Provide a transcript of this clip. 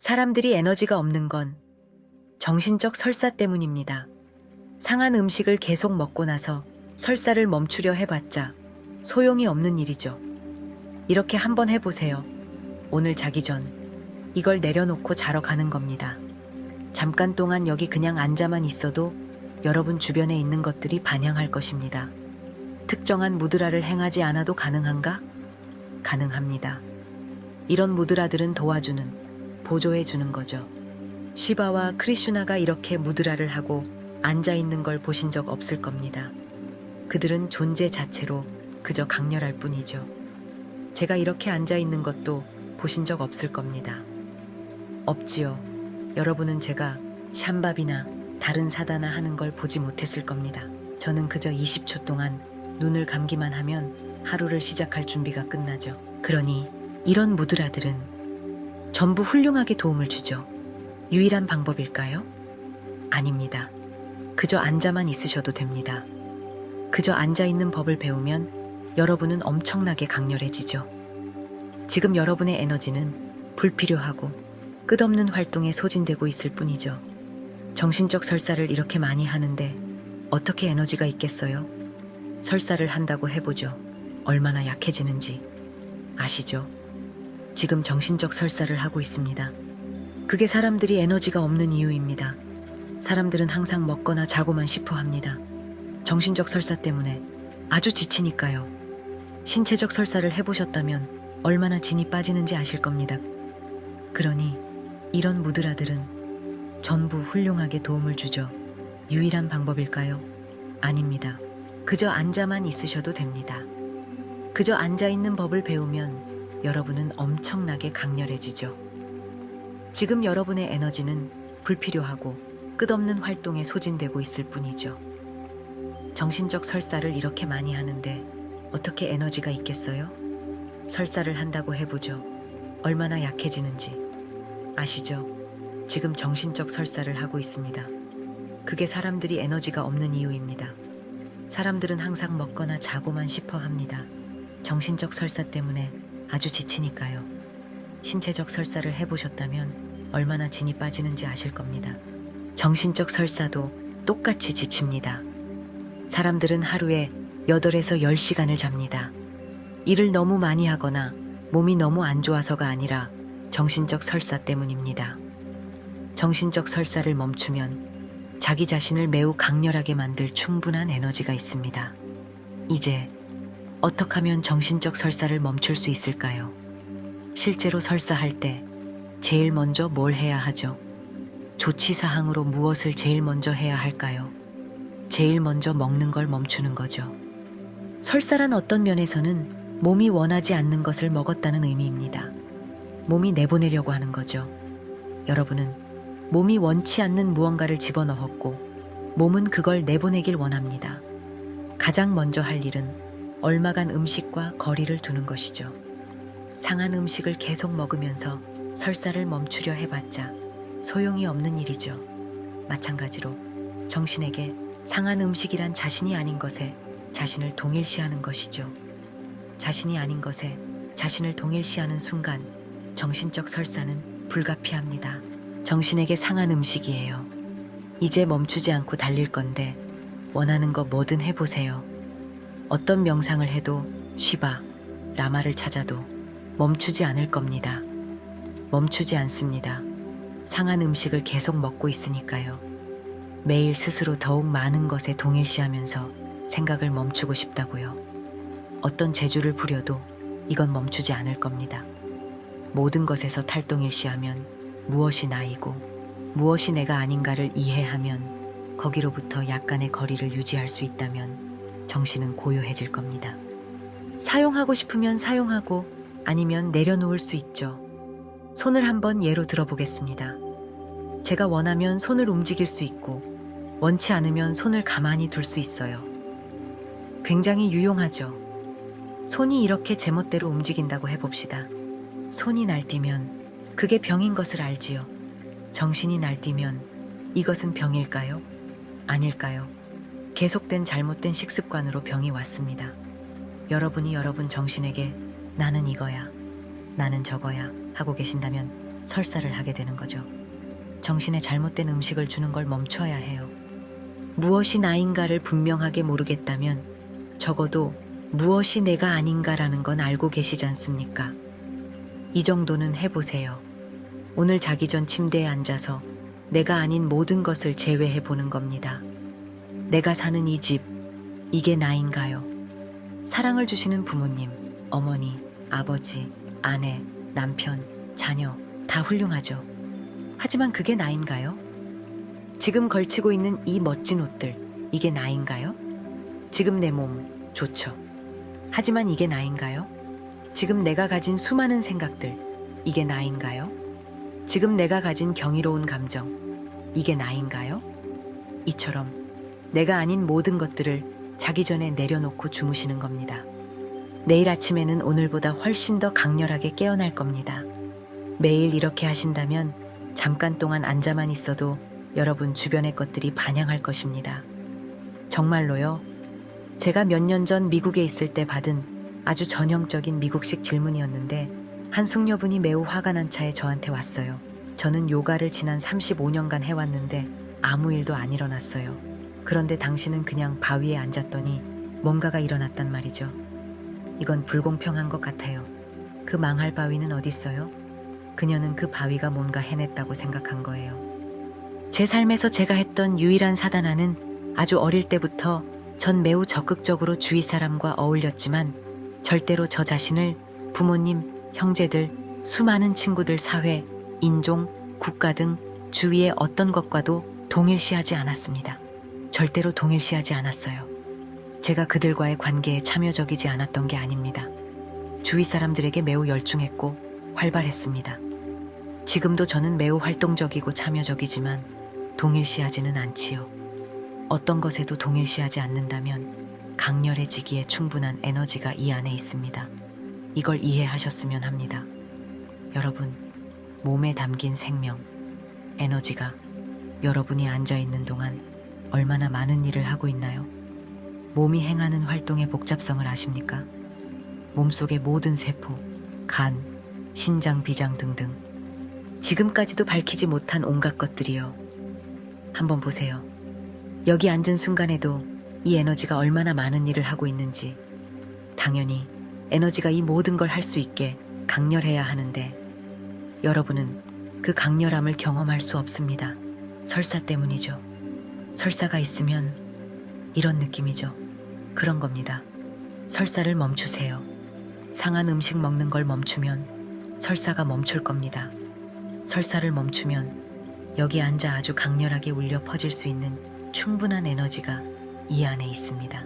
사람들이 에너지가 없는 건 정신적 설사 때문입니다. 상한 음식을 계속 먹고 나서 설사를 멈추려 해봤자 소용이 없는 일이죠. 이렇게 한번 해보세요. 오늘 자기 전 이걸 내려놓고 자러 가는 겁니다. 잠깐 동안 여기 그냥 앉아만 있어도 여러분 주변에 있는 것들이 반향할 것입니다. 특정한 무드라를 행하지 않아도 가능한가? 가능합니다. 이런 무드라들은 도와주는, 보조해주는 거죠. 시바와 크리슈나가 이렇게 무드라를 하고 앉아있는 걸 보신 적 없을 겁니다. 그들은 존재 자체로 그저 강렬할 뿐이죠. 제가 이렇게 앉아있는 것도 보신 적 없을 겁니다. 없지요. 여러분은 제가 샴밥이나 다른 사다나 하는 걸 보지 못했을 겁니다. 저는 그저 20초 동안 눈을 감기만 하면 하루를 시작할 준비가 끝나죠. 그러니 이런 무드라들은 전부 훌륭하게 도움을 주죠. 유일한 방법일까요? 아닙니다. 그저 앉아만 있으셔도 됩니다. 그저 앉아있는 법을 배우면 여러분은 엄청나게 강렬해지죠. 지금 여러분의 에너지는 불필요하고 끝없는 활동에 소진되고 있을 뿐이죠. 정신적 설사를 이렇게 많이 하는데 어떻게 에너지가 있겠어요? 설사를 한다고 해보죠. 얼마나 약해지는지 아시죠? 지금 정신적 설사를 하고 있습니다. 그게 사람들이 에너지가 없는 이유입니다. 사람들은 항상 먹거나 자고만 싶어 합니다. 정신적 설사 때문에 아주 지치니까요. 신체적 설사를 해보셨다면 얼마나 진이 빠지는지 아실 겁니다. 그러니 이런 무드라들은 전부 훌륭하게 도움을 주죠. 유일한 방법일까요? 아닙니다. 그저 앉아만 있으셔도 됩니다. 그저 앉아있는 법을 배우면 여러분은 엄청나게 강렬해지죠. 지금 여러분의 에너지는 불필요하고 끝없는 활동에 소진되고 있을 뿐이죠. 정신적 설사를 이렇게 많이 하는데 어떻게 에너지가 있겠어요? 설사를 한다고 해보죠. 얼마나 약해지는지 아시죠? 지금 정신적 설사를 하고 있습니다. 그게 사람들이 에너지가 없는 이유입니다. 사람들은 항상 먹거나 자고만 싶어 합니다. 정신적 설사 때문에 아주 지치니까요. 신체적 설사를 해보셨다면 얼마나 진이 빠지는지 아실 겁니다. 정신적 설사도 똑같이 지칩니다. 사람들은 하루에 8에서 10시간을 잡니다. 일을 너무 많이 하거나 몸이 너무 안 좋아서가 아니라 정신적 설사 때문입니다. 정신적 설사를 멈추면 자기 자신을 매우 강렬하게 만들 충분한 에너지가 있습니다. 이제 어떻게 하면 정신적 설사를 멈출 수 있을까요? 실제로 설사할 때 제일 먼저 뭘 해야 하죠? 조치사항으로 무엇을 제일 먼저 해야 할까요? 제일 먼저 먹는 걸 멈추는 거죠. 설사란 어떤 면에서는 몸이 원하지 않는 것을 먹었다는 의미입니다. 몸이 내보내려고 하는 거죠. 여러분은 몸이 원치 않는 무언가를 집어넣었고 몸은 그걸 내보내길 원합니다. 가장 먼저 할 일은 얼마간 음식과 거리를 두는 것이죠. 상한 음식을 계속 먹으면서 설사를 멈추려 해봤자 소용이 없는 일이죠. 마찬가지로 정신에게 상한 음식이란 자신이 아닌 것에 자신을 동일시하는 것이죠. 자신이 아닌 것에 자신을 동일시하는 순간 정신적 설사는 불가피합니다. 정신에게 상한 음식이에요. 이제 멈추지 않고 달릴 건데 원하는 거 뭐든 해보세요. 어떤 명상을 해도 시바, 라마를 찾아도 멈추지 않을 겁니다. 멈추지 않습니다. 상한 음식을 계속 먹고 있으니까요. 매일 스스로 더욱 많은 것에 동일시하면서 생각을 멈추고 싶다고요. 어떤 재주를 부려도 이건 멈추지 않을 겁니다. 모든 것에서 탈동일시하면 무엇이 나이고 무엇이 내가 아닌가를 이해하면 거기로부터 약간의 거리를 유지할 수 있다면 정신은 고요해질 겁니다. 사용하고 싶으면 사용하고 아니면 내려놓을 수 있죠. 손을 한번 예로 들어보겠습니다. 제가 원하면 손을 움직일 수 있고 원치 않으면 손을 가만히 둘 수 있어요. 굉장히 유용하죠. 손이 이렇게 제멋대로 움직인다고 해봅시다. 손이 날뛰면 그게 병인 것을 알지요. 정신이 날뛰면 이것은 병일까요? 아닐까요? 계속된 잘못된 식습관으로 병이 왔습니다. 여러분이 여러분 정신에게 나는 이거야, 나는 저거야 하고 계신다면 설사를 하게 되는 거죠. 정신에 잘못된 음식을 주는 걸 멈춰야 해요. 무엇이 나인가를 분명하게 모르겠다면 적어도 무엇이 내가 아닌가라는 건 알고 계시지 않습니까? 이 정도는 해보세요. 오늘 자기 전 침대에 앉아서 내가 아닌 모든 것을 제외해 보는 겁니다. 내가 사는 이 집, 이게 나인가요? 사랑을 주시는 부모님, 어머니, 아버지, 아내, 남편, 자녀 다 훌륭하죠. 하지만 그게 나인가요? 지금 걸치고 있는 이 멋진 옷들, 이게 나인가요? 지금 내 몸, 좋죠. 하지만 이게 나인가요? 지금 내가 가진 수많은 생각들, 이게 나인가요? 지금 내가 가진 경이로운 감정, 이게 나인가요? 이처럼 내가 아닌 모든 것들을 자기 전에 내려놓고 주무시는 겁니다. 내일 아침에는 오늘보다 훨씬 더 강렬하게 깨어날 겁니다. 매일 이렇게 하신다면 잠깐 동안 앉아만 있어도 여러분 주변의 것들이 반향할 것입니다. 정말로요. 제가 몇 년 전 미국에 있을 때 받은 아주 전형적인 미국식 질문이었는데 한 숙녀분이 매우 화가 난 차에 저한테 왔어요. 저는 요가를 지난 35년간 해왔는데 아무 일도 안 일어났어요. 그런데 당신은 그냥 바위에 앉았더니 뭔가가 일어났단 말이죠. 이건 불공평한 것 같아요. 그 망할 바위는 어딨어요? 그녀는 그 바위가 뭔가 해냈다고 생각한 거예요. 제 삶에서 제가 했던 유일한 사단아는 아주 어릴 때부터 전 매우 적극적으로 주위 사람과 어울렸지만 절대로 저 자신을 부모님, 형제들, 수많은 친구들, 사회, 인종, 국가 등 주위의 어떤 것과도 동일시하지 않았습니다. 절대로 동일시하지 않았어요. 제가 그들과의 관계에 참여적이지 않았던 게 아닙니다. 주위 사람들에게 매우 열중했고 활발했습니다. 지금도 저는 매우 활동적이고 참여적이지만 동일시하지는 않지요. 어떤 것에도 동일시하지 않는다면 강렬해지기에 충분한 에너지가 이 안에 있습니다. 이걸 이해하셨으면 합니다. 여러분, 몸에 담긴 생명, 에너지가 여러분이 앉아있는 동안 얼마나 많은 일을 하고 있나요? 몸이 행하는 활동의 복잡성을 아십니까? 몸속의 모든 세포, 간, 신장, 비장 등등 지금까지도 밝히지 못한 온갖 것들이요. 한번 보세요. 여기 앉은 순간에도 이 에너지가 얼마나 많은 일을 하고 있는지. 당연히 에너지가 이 모든 걸 할 수 있게 강렬해야 하는데 여러분은 그 강렬함을 경험할 수 없습니다. 설사 때문이죠. 설사가 있으면 이런 느낌이죠. 그런 겁니다. 설사를 멈추세요. 상한 음식 먹는 걸 멈추면 설사가 멈출 겁니다. 설사를 멈추면 여기 앉아 아주 강렬하게 울려 퍼질 수 있는 충분한 에너지가 이 안에 있습니다.